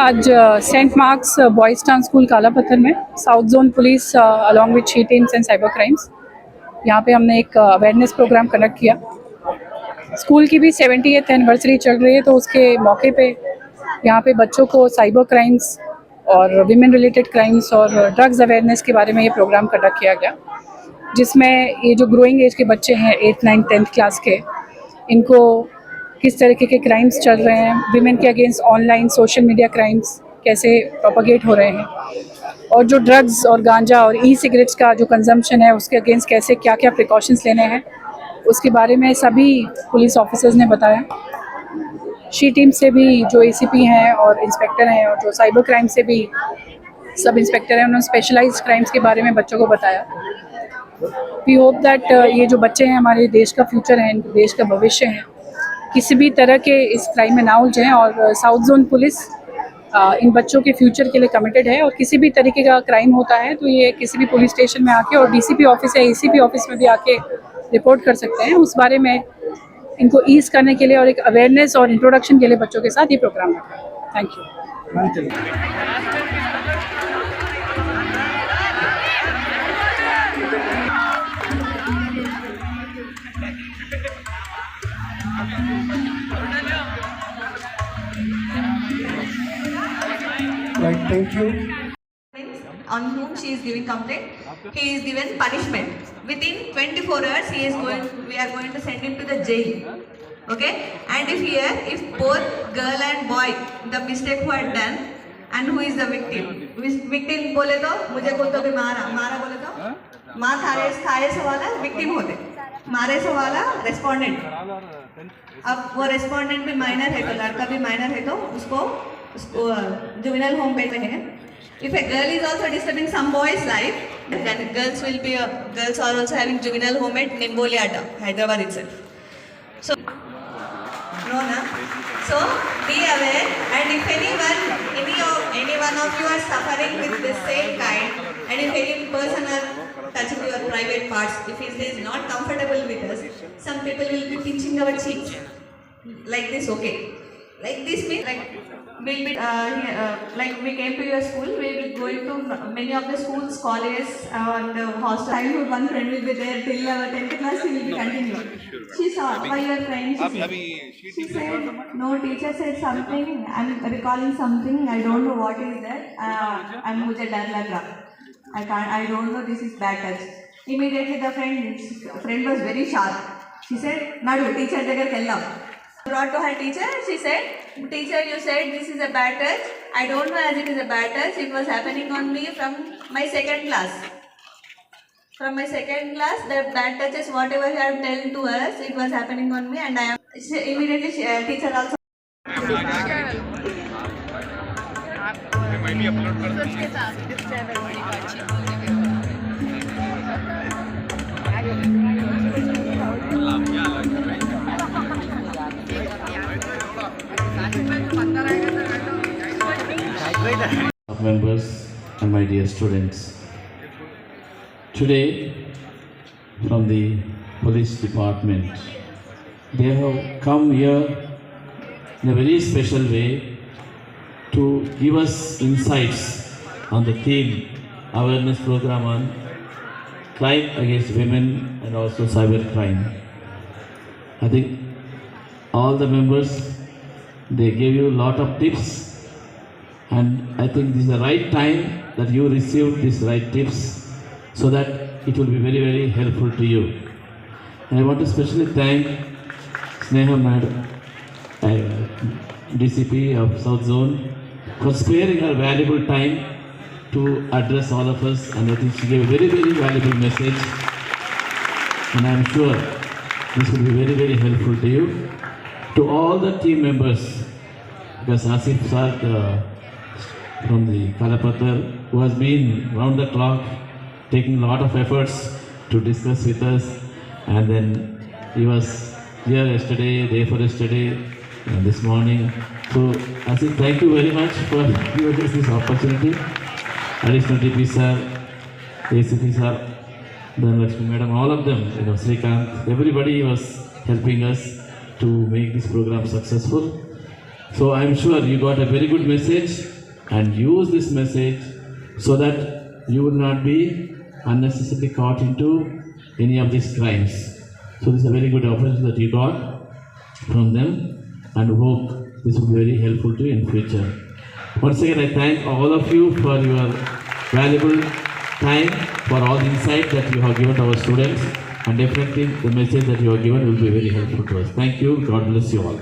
आज Saint Mark's boys town school Kalapathar में south zone police along with she teams and cyber crimes यहाँ पे हमने एक अवेयरनेस प्रोग्राम कंडक्ट किया। स्कूल की भी 70th एनिवर्सरी चल रही है, तो उसके मौके पे यहाँ पे बच्चों को साइबर क्राइम्स और विमेन रिलेटेड क्राइम्स और ड्रग्स अवेयरनेस के बारे में ये प्रोग्राम कंडक्ट किया गया, जिसमें ये जो ग्रोइंग एज के बच्चे हैं 8th 9th 10th क्लास के, इनको किस तरीके के क्राइम्स चल रहे हैं, विमेन के against online social media crimes कैसे प्रोपगेट हो रहे हैं, और जो ड्रग्स और गांजा और ई सिगरेट्स का जो कंजम्पशन है उसके अगेंस्ट कैसे क्या क्या प्रिकॉशंस लेने हैं, उसके बारे में सभी पुलिस ऑफिसर्स ने बताया। शी टीम से भी जो एसीपी हैं और इंस्पेक्टर हैं, और जो साइबर क्राइम से भी सब इंस्पेक्टर हैं, उन्होंने स्पेशलाइज्ड क्राइम्स के बारे में बच्चों को बताया। वी होप दैट ये जो बच्चे हैं हमारे देश का फ्यूचर हैं, देश का भविष्य हैं, किसी भी तरह के इस क्राइम में ना उलझें। और साउथ जोन पुलिस इन बच्चों के फ्यूचर के लिए कमिटेड है, और किसी भी तरीके का क्राइम होता है तो ये किसी भी पुलिस स्टेशन में आके और डीसीपी ऑफिस या एसीपी ऑफिस में भी आके रिपोर्ट कर सकते हैं। उस बारे में इनको ईज करने के लिए और एक अवेयरनेस और इंट्रोडक्शन के लिए बच्चों के साथ ये प्रोग्राम रखा है। Thank you. Right, thank you. On whom she is giving complaint, he is given punishment. Within 24 hours, we are going to send him to the jail. Okay? And if both girl and boy, the mistake who had done, and who is the victim? Victim बोले तो मुझे को तो भी मारा बोले तो माँ खाए से वाला victim होते, मारे से वाला respondent। अब वो respondent भी minor है तो लड़का भी minor है तो उसको juvenile home पे है। If a girl is also disturbing some boy's life, then girls are also having juvenile home at Nimboliata, Hyderabad itself. So no, na. So be aware, and if any one of you are suffering with the same kind, and if any person are touching your private parts, if he is not comfortable with us, some people will be pinching our cheeks like this. Okay, like this means we'll be like we came to your school, we will be going to many of the schools, colleges and hostel. Childhood one friend will be there till our 10th class, she will be continuing. She saw why you are crying. She said no, teacher said something, I'm recalling something, I don't know what is that, and मुझे डर लग रहा, I don't know, this is bad touch. Immediately the friend was very sharp. She said Nadu, teacher దగ్గరికి వెళ్దాం. Brought to her teacher, she said, teacher, you said this is a bad touch. I don't know as it is a bad touch. It was happening on me from my second class. From my second class, the bad touches, whatever you have told to us, it was happening on me, and I am immediately teacher also. Members and my dear students, today from the police department, they have come here in a very special way to give us insights on the theme awareness program on crime against women and also cyber crime. I think all the members, they gave you a lot of tips, and I think this is the right time that you received these right tips, so that it will be very, very helpful to you. And I want to especially thank Sneha Madam, DCP of South Zone, for sparing her valuable time to address all of us, and I think she gave a very, very valuable message, and I am sure this will be very, very helpful to you. To all the team members, because Asif sir from the Kalapatthar, who has been round the clock taking a lot of efforts to discuss with us, and then he was here yesterday, day for yesterday, and this morning. So Asif, thank you very much for giving us this opportunity. Additional DP sir, ACP sir, Dhanalakshmi madam, all of them, Srikanth, everybody was helping us to make this program successful. So I'm sure you got a very good message and use this message so that you will not be unnecessarily caught into any of these crimes. So this is a very good opportunity that you got from them and hope this will be very helpful to you in future. Once again, I thank all of you for your valuable time, for all the insight that you have given to our students, and definitely the message that you have given will be very helpful to us. Thank you. God bless you all.